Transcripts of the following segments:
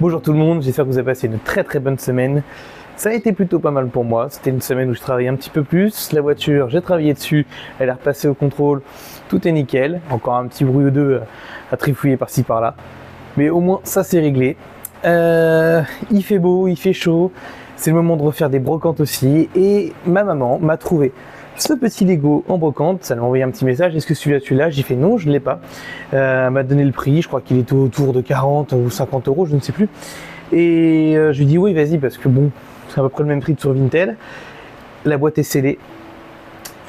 Bonjour tout le monde, j'espère que vous avez passé une très très bonne semaine. Ça a été plutôt pas mal pour moi, c'était une semaine où je travaillais un petit peu plus. La voiture, j'ai travaillé dessus, elle est repassée au contrôle, tout est nickel. Encore un petit bruit ou deux à trifouiller par-ci par-là. Mais au moins ça c'est réglé. Il fait beau, il fait chaud, c'est le moment de refaire des brocantes aussi. Et ma maman m'a trouvé ce petit Lego en brocante, ça m'a envoyé un petit message, est-ce que celui-là tu l'as? J'ai fait non, je ne l'ai pas. Elle m'a donné le prix, je crois qu'il était autour de 40 ou 50 euros, je ne sais plus. Et je lui dis oui vas-y parce que bon, c'est à peu près le même prix que sur Vinted. La boîte est scellée.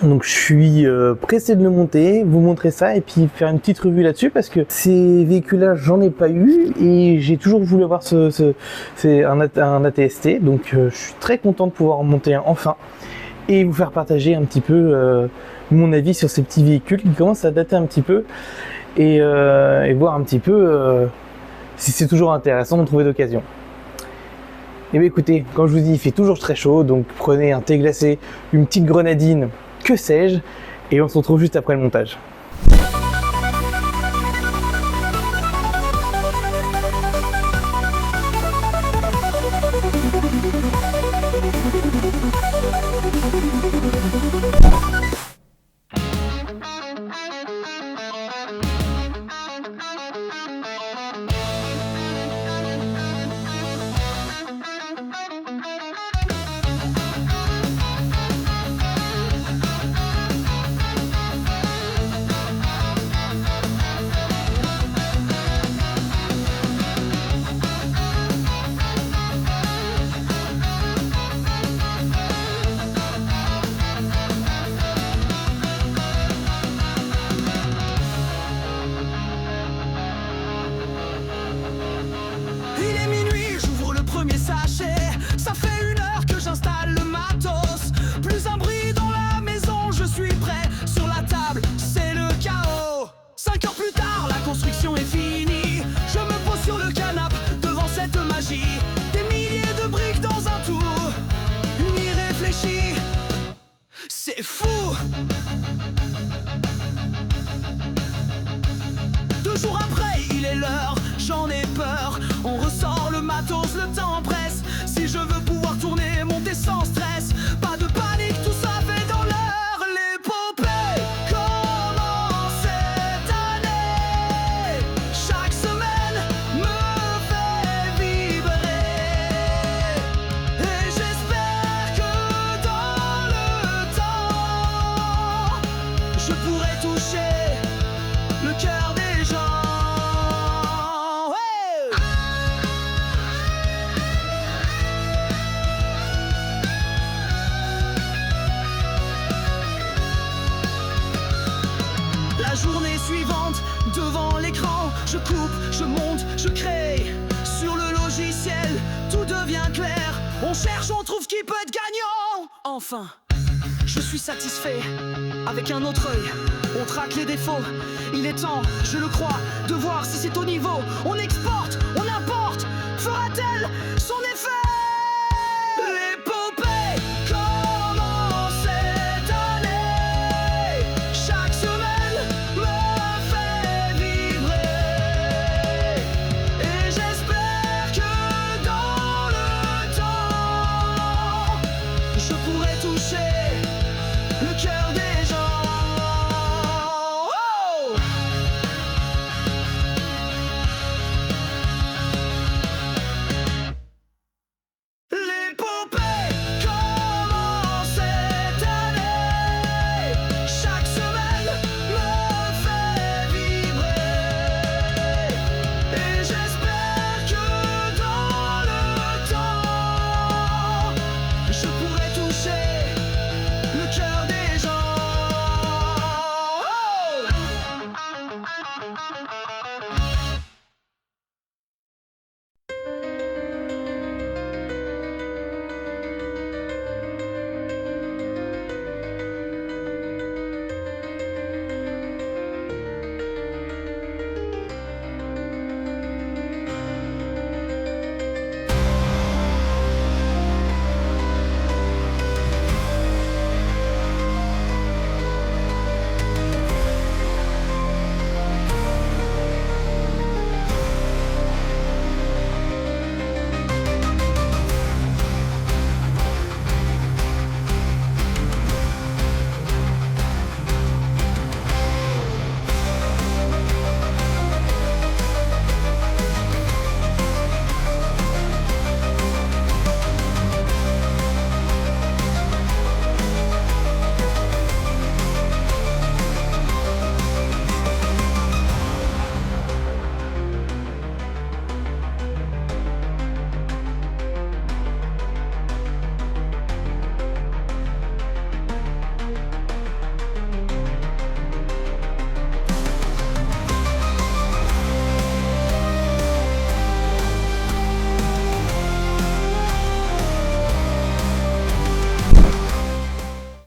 Donc je suis pressé de le monter, vous montrer ça et puis faire une petite revue là-dessus parce que ces véhicules-là, j'en ai pas eu et j'ai toujours voulu avoir c'est un ATST. Donc je suis très content de pouvoir en monter un enfin et vous faire partager un petit peu mon avis sur ces petits véhicules qui commencent à dater un petit peu et voir un petit peu si c'est toujours intéressant de trouver d'occasion. Et bien écoutez, comme je vous dis, il fait toujours très chaud, donc prenez un thé glacé, une petite grenadine, que sais-je, et on se retrouve juste après le montage. Ça fait 1 heure que j'installe le matos. Plus un bruit dans la maison, je suis prêt. Sur la table, c'est le chaos. 5 heures plus tard, la construction est finie. Je me pose sur le canapé devant cette magie. Des milliers de briques dans un tour, irréfléchi. C'est fou. 2 jours après, il est l'heure, j'en ai peur. On ressort le matos, le temps presse. Si je veux pouvoir tourner, monter sans stress. Pas de panique, tout ça fait dans l'heure. L'épopée commence cette année. Chaque semaine me fait vibrer. Et j'espère que dans le temps, je pourrai toucher le cœur des gens. La journée suivante, devant l'écran, je coupe, je monte, je crée. Sur le logiciel, tout devient clair. On cherche, on trouve qui peut être gagnant. Enfin, je suis satisfait. Avec un autre œil, on traque les défauts. Il est temps, je le crois, de voir si c'est au niveau. On exporte, on importe. Fera-t-elle son effet? L'épopée commence cette année. Chaque semaine me fait vibrer. Et j'espère que dans le temps, je pourrai toucher le cœur des gens. Oh!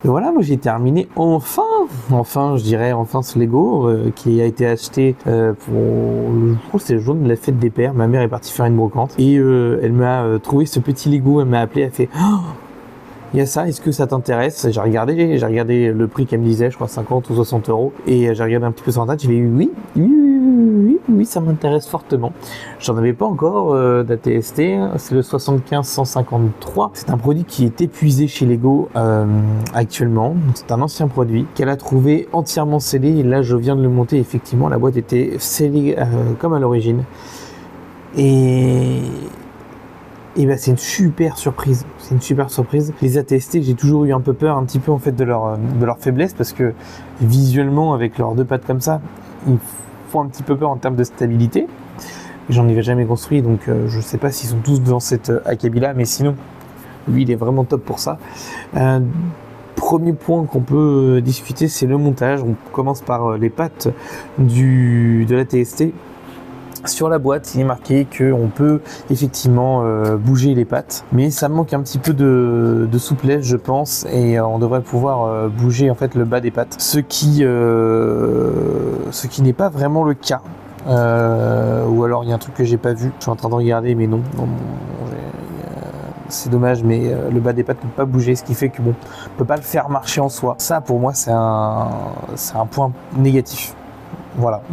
Et voilà, moi j'ai terminé enfin ce Lego qui a été acheté pour, je crois que c'était le jour de la fête des pères. Ma mère est partie faire une brocante et elle m'a trouvé ce petit Lego, elle m'a appelé, elle fait oh, il y a ça, est-ce que ça t'intéresse? J'ai regardé le prix qu'elle me disait, je crois 50 ou 60 euros, et j'ai regardé un petit peu sur internet, j'ai dit oui, ça m'intéresse fortement. J'en avais pas encore d'ATST, c'est le 75153. C'est un produit qui est épuisé chez Lego actuellement. C'est un ancien produit qu'elle a trouvé entièrement scellé, et là je viens de le monter, effectivement la boîte était scellée comme à l'origine. Et ben c'est une super surprise. Les ATST, j'ai toujours eu un peu peur, un petit peu en fait de leur faiblesse, parce que visuellement avec leurs deux pattes comme ça, ils font un petit peu peur en termes de stabilité. J'en ai jamais construit, donc je sais pas s'ils sont tous dans cette acabit-là, mais sinon, lui il est vraiment top pour ça. Premier point qu'on peut discuter, c'est le montage. On commence par les pattes de l'ATST. Sur la boîte, il est marqué qu'on peut effectivement bouger les pattes, mais ça manque un petit peu de souplesse, je pense, et on devrait pouvoir bouger en fait le bas des pattes, ce qui n'est pas vraiment le cas. Ou alors il y a un truc que j'ai pas vu, je suis en train de regarder, mais non, c'est dommage, mais le bas des pattes ne peut pas bouger, ce qui fait que bon, on peut pas le faire marcher en soi. Ça, pour moi, c'est un point négatif. Voilà,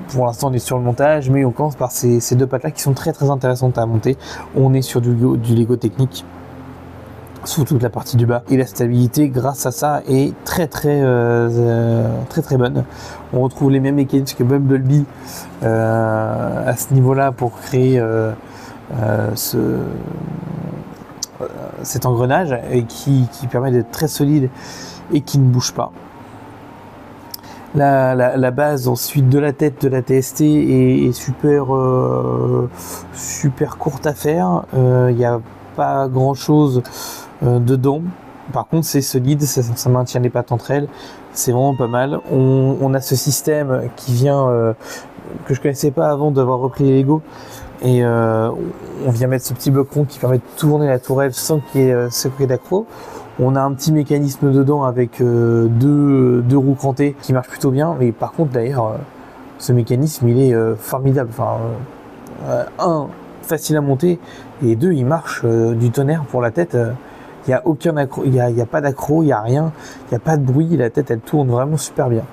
pour l'instant on est sur le montage, mais on commence par ces deux pattes là qui sont très très intéressantes à monter. On est sur du Lego technique sur toute la partie du bas, et la stabilité grâce à ça est très bonne. On retrouve les mêmes mécanismes que Bumblebee à ce niveau là pour créer cet engrenage et qui permet d'être très solide et qui ne bouge pas. La base ensuite de la tête de la TST est super courte à faire. Il n'y a pas grand chose dedans. Par contre c'est solide, ça maintient les pattes entre elles. C'est vraiment pas mal. On a ce système qui vient que je connaissais pas avant d'avoir repris les Lego. Et on vient mettre ce petit bloc rond qui permet de tourner la tourelle sans qu'il y ait secret d'accro. On a un petit mécanisme dedans avec deux roues crantées qui marchent plutôt bien. Mais par contre d'ailleurs, ce mécanisme il est formidable. Enfin, facile à monter, et deux, il marche du tonnerre pour la tête. Il n'y a aucun accro, il y a pas d'accro, il n'y a rien, il n'y a pas de bruit. La tête elle tourne vraiment super bien.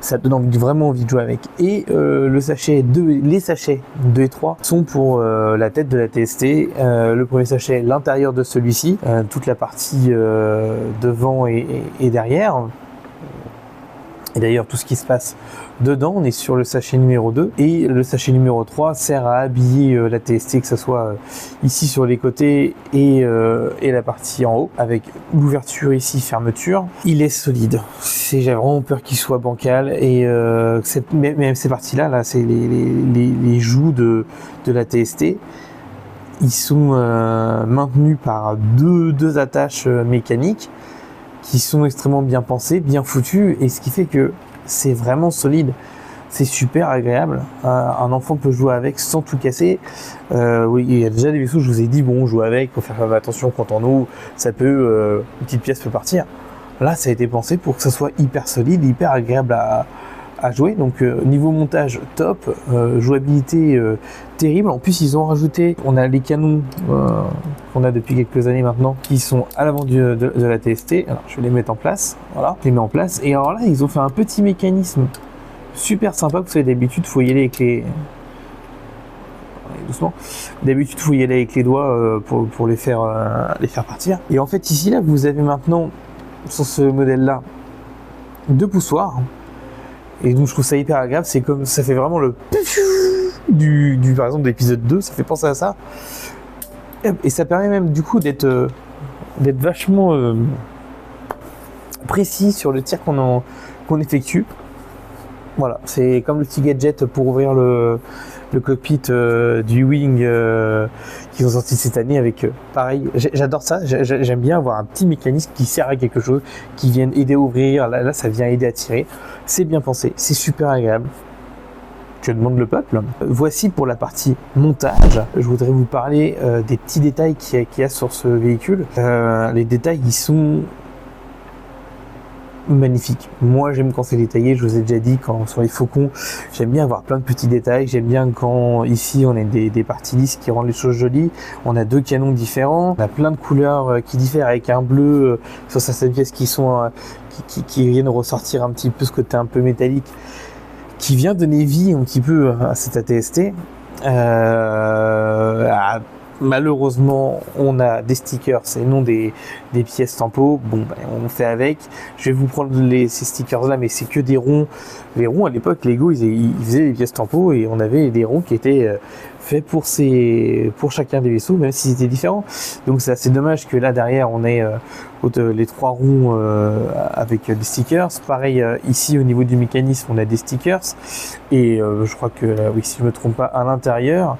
Ça te donne vraiment envie de jouer avec. Et les sachets 2 et 3 sont pour la tête de la TST. Le premier sachet, l'intérieur de celui-ci, toute la partie devant et derrière. Et d'ailleurs, tout ce qui se passe dedans, on est sur le sachet numéro 2. Et le sachet numéro 3 sert à habiller la TST, que ce soit ici sur les côtés et la partie en haut, avec l'ouverture ici, fermeture. Il est solide. J'ai vraiment peur qu'il soit bancal. Et même ces parties-là, c'est les joues de la TST. Ils sont maintenus par deux attaches mécaniques qui sont extrêmement bien pensés, bien foutus, et ce qui fait que c'est vraiment solide. C'est super agréable. Un enfant peut jouer avec sans tout casser. Oui, il y a déjà des vaisseaux, je vous ai dit, bon, jouer avec, faut faire attention quand on ouvre, ça peut, une petite pièce peut partir. Là, ça a été pensé pour que ça soit hyper solide, hyper agréable à jouer. Donc niveau montage top, jouabilité terrible. En plus ils ont rajouté, on a les canons qu'on a depuis quelques années maintenant qui sont à l'avant de la TST. Alors je vais les mettre en place, voilà, je les mets en place. Et alors là ils ont fait un petit mécanisme super sympa. Vous savez, d'habitude faut y aller avec les doucement. D'habitude faut y aller avec les doigts pour les faire partir. Et en fait ici là vous avez maintenant sur ce modèle là 2 poussoirs. Et donc je trouve ça hyper agréable, c'est comme ça fait vraiment le du par exemple de l'épisode 2, ça fait penser à ça. Et ça permet même du coup d'être vachement précis sur le tir qu'on effectue. Voilà, c'est comme le petit gadget pour ouvrir le cockpit du Wing qu'ils ont sorti cette année avec pareil, j'adore ça, j'aime bien avoir un petit mécanisme qui sert à quelque chose, qui vienne aider à ouvrir, là ça vient aider à tirer, c'est bien pensé, c'est super agréable. Je demande le peuple. Voici pour la partie montage. Je voudrais vous parler des petits détails qu'il y a sur ce véhicule. Les détails, ils sont magnifique. Moi j'aime quand c'est détaillé, je vous ai déjà dit, quand sur les faucons, j'aime bien avoir plein de petits détails, j'aime bien quand ici on a des parties lisses qui rendent les choses jolies, on a deux canons différents, on a plein de couleurs qui diffèrent avec un bleu sur certaines pièces qui sont qui viennent ressortir un petit peu ce côté un peu métallique, qui vient donner vie un petit peu à cette AT-ST. Malheureusement, on a des stickers et non des pièces tempo. Bon, on fait avec. Je vais vous prendre ces stickers-là, mais c'est que des ronds. Les ronds, à l'époque, Lego, ils faisaient des pièces tempo et on avait des ronds qui étaient faits pour chacun des vaisseaux, même s'ils étaient différents. Donc, c'est assez dommage que là, derrière, on ait les 3 ronds avec des stickers. Pareil, ici, au niveau du mécanisme, on a des stickers. Et je crois que, oui, si je ne me trompe pas, à l'intérieur,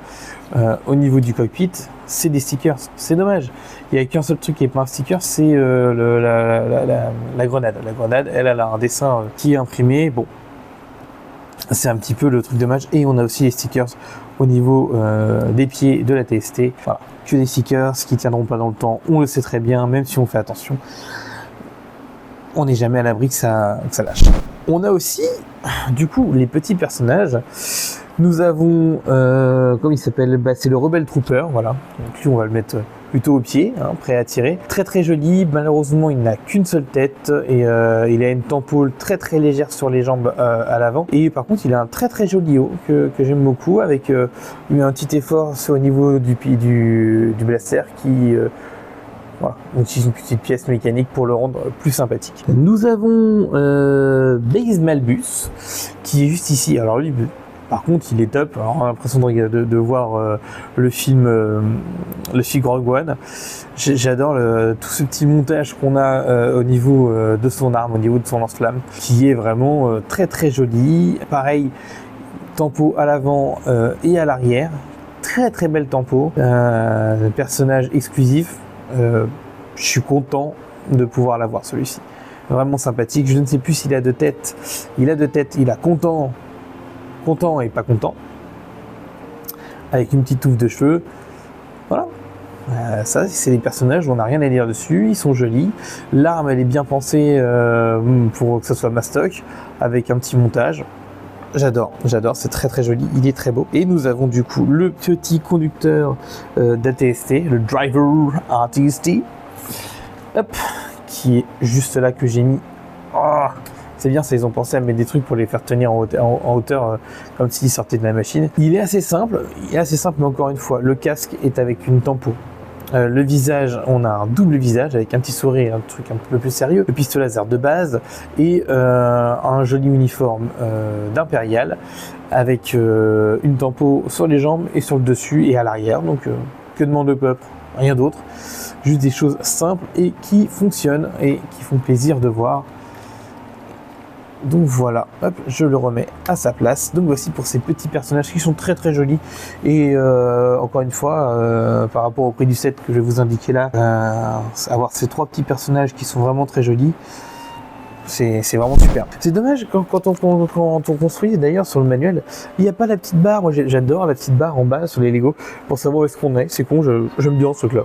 au niveau du cockpit, c'est des stickers. C'est dommage. Il n'y a qu'un seul truc qui n'est pas un sticker, c'est la grenade. La grenade, elle a un dessin qui est imprimé. Bon, c'est un petit peu le truc dommage. Et on a aussi les stickers au niveau des pieds de la TST. Voilà, que des stickers qui ne tiendront pas dans le temps. On le sait très bien, même si on fait attention. On n'est jamais à l'abri que ça lâche. On a aussi, du coup, les petits personnages. Nous avons, comment il s'appelle, c'est le Rebel Trooper, voilà. Donc lui, on va le mettre plutôt au pied, prêt à tirer. Très très joli, malheureusement il n'a qu'une seule tête et il a une temple très très légère sur les jambes à l'avant. Et par contre il a un très très joli haut que j'aime beaucoup, avec un petit effort au niveau du blaster qui... Voilà, on utilise une petite pièce mécanique pour le rendre plus sympathique. Nous avons Base Malbus qui est juste ici. Alors lui, par contre, il est top. Alors, on a l'impression de voir le film Rogue One. J'adore tout ce petit montage qu'on a au niveau de son arme, au niveau de son lance-flamme, qui est vraiment très très joli. Pareil, tempo à l'avant et à l'arrière. Très très belle tempo. Personnage exclusif. Je suis content de pouvoir l'avoir, celui-ci. Vraiment sympathique. Je ne sais plus s'il a 2 têtes. Il a 2 têtes. Il a content et pas content, avec une petite touffe de cheveux. Voilà, ça c'est des personnages où on n'a rien à dire dessus, ils sont jolis. L'arme elle est bien pensée pour que ça soit mastoc, avec un petit montage. J'adore, c'est très très joli, il est très beau. Et nous avons du coup le petit conducteur d'ATST, le Driver ATST, hop, qui est juste là, que j'ai mis. Oh, c'est bien, ça, ils ont pensé à mettre des trucs pour les faire tenir en hauteur comme s'ils sortaient de la machine. Il est assez simple, mais encore une fois, le casque est avec une tempo. Le visage, on a un double visage avec un petit sourire, un truc un peu plus sérieux, le pistolet laser de base et un joli uniforme d'impérial avec une tempo sur les jambes et sur le dessus et à l'arrière. Donc que demande le peuple? Rien d'autre, juste des choses simples et qui fonctionnent et qui font plaisir de voir. Donc voilà, hop, je le remets à sa place. Donc voici pour ces petits personnages qui sont très très jolis. Et encore une fois, par rapport au prix du set que je vais vous indiquer là, avoir ces 3 petits personnages qui sont vraiment très jolis, c'est vraiment super. C'est dommage quand on construit, d'ailleurs sur le manuel, il n'y a pas la petite barre. Moi j'adore la petite barre en bas sur les Lego pour savoir où est-ce qu'on est. C'est con, j'aime bien ce truc là.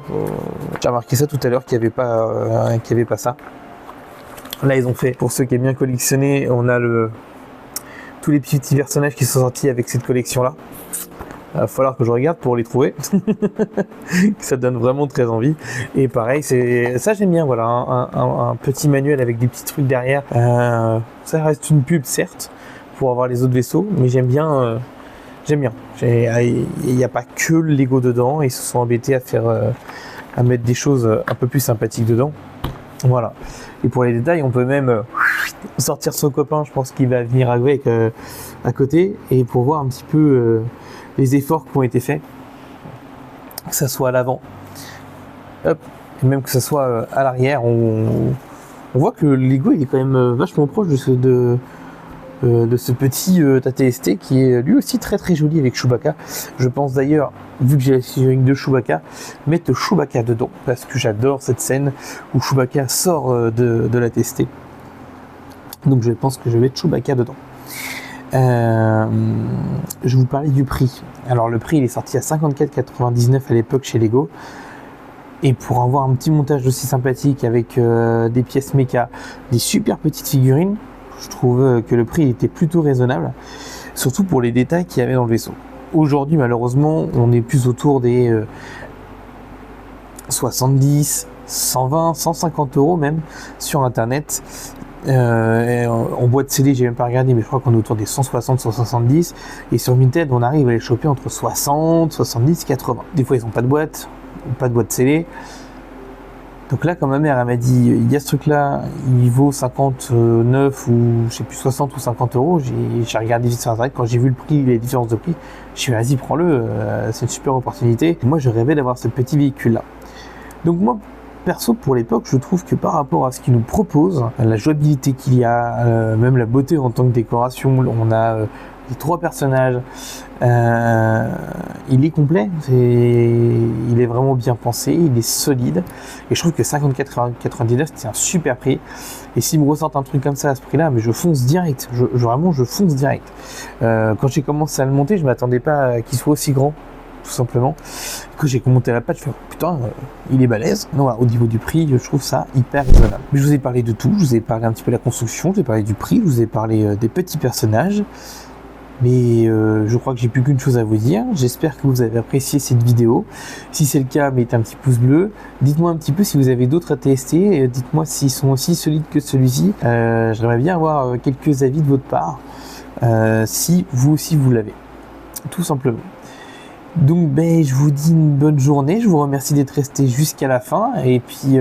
J'ai remarqué ça tout à l'heure qu'il n'y avait pas ça. Là, ils ont fait, pour ceux qui aiment bien collectionner, on a tous les petits personnages qui sont sortis avec cette collection-là. Il va falloir que je regarde pour les trouver. Ça donne vraiment très envie. Et pareil, ça j'aime bien, voilà, un petit manuel avec des petits trucs derrière. Ça reste une pub, certes, pour avoir les autres vaisseaux, mais j'aime bien. Il n'y a pas que le Lego dedans, et ils se sont embêtés à mettre des choses un peu plus sympathiques dedans. Voilà. Et pour les détails, on peut même sortir son copain, je pense qu'il va venir avec à côté, et pour voir un petit peu les efforts qui ont été faits, que ça soit à l'avant, hop, et même que ça soit à l'arrière. On voit que le Lego il est quand même vachement proche de ce petit AT-ST qui est lui aussi très très joli avec Chewbacca. Je pense d'ailleurs, vu que j'ai la figurine de Chewbacca, mettre Chewbacca dedans, parce que j'adore cette scène où Chewbacca sort de l'AT-ST. Donc je pense que je vais mettre Chewbacca dedans. Je vous parlais du prix. Alors le prix il est sorti à 54,99 à l'époque chez Lego. Et pour avoir un petit montage aussi sympathique avec des pièces méca, des super petites figurines, je trouve que le prix était plutôt raisonnable, surtout pour les détails qu'il y avait dans le vaisseau. Aujourd'hui, malheureusement, on est plus autour des 70, 120, 150 € même sur internet. En boîte scellée, j'ai même pas regardé, mais je crois qu'on est autour des 160, 170. Et sur Vinted, on arrive à les choper entre 60, 70, 80. Des fois, ils n'ont pas de boîte scellée. Donc là, quand ma mère elle m'a dit, il y a ce truc-là, il vaut 59 ou je sais plus 60 ou 50 €. J'ai regardé sur internet, quand j'ai vu le prix, les différences de prix, je suis vas-y, prends-le, c'est une super opportunité. Et moi, je rêvais d'avoir ce petit véhicule-là. Donc moi, perso, pour l'époque, je trouve que par rapport à ce qu'il nous propose, la jouabilité qu'il y a, même la beauté en tant que décoration, on a les 3 personnages, il est complet, il est vraiment bien pensé, il est solide, et je trouve que 54,99 c'est un super prix. Et s'ils me ressortent un truc comme ça à ce prix-là, mais je fonce direct, vraiment je fonce direct. Quand j'ai commencé à le monter, je m'attendais pas à qu'il soit aussi grand, tout simplement. Quand j'ai monté la patte, je fais putain, il est balèze. Non, voilà, au niveau du prix, je trouve ça hyper raisonnable. Mais je vous ai parlé de tout, je vous ai parlé un petit peu de la construction, je vous ai parlé du prix, je vous ai parlé des petits personnages. Mais je crois que j'ai plus qu'une chose à vous dire. J'espère que vous avez apprécié cette vidéo. Si c'est le cas, mettez un petit pouce bleu. Dites-moi un petit peu si vous avez d'autres à tester. Dites-moi s'ils sont aussi solides que celui-ci. J'aimerais bien avoir quelques avis de votre part. Si vous aussi vous l'avez. Tout simplement. Donc je vous dis une bonne journée. Je vous remercie d'être resté jusqu'à la fin. Et puis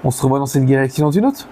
on se revoit dans cette galaxie dans une autre.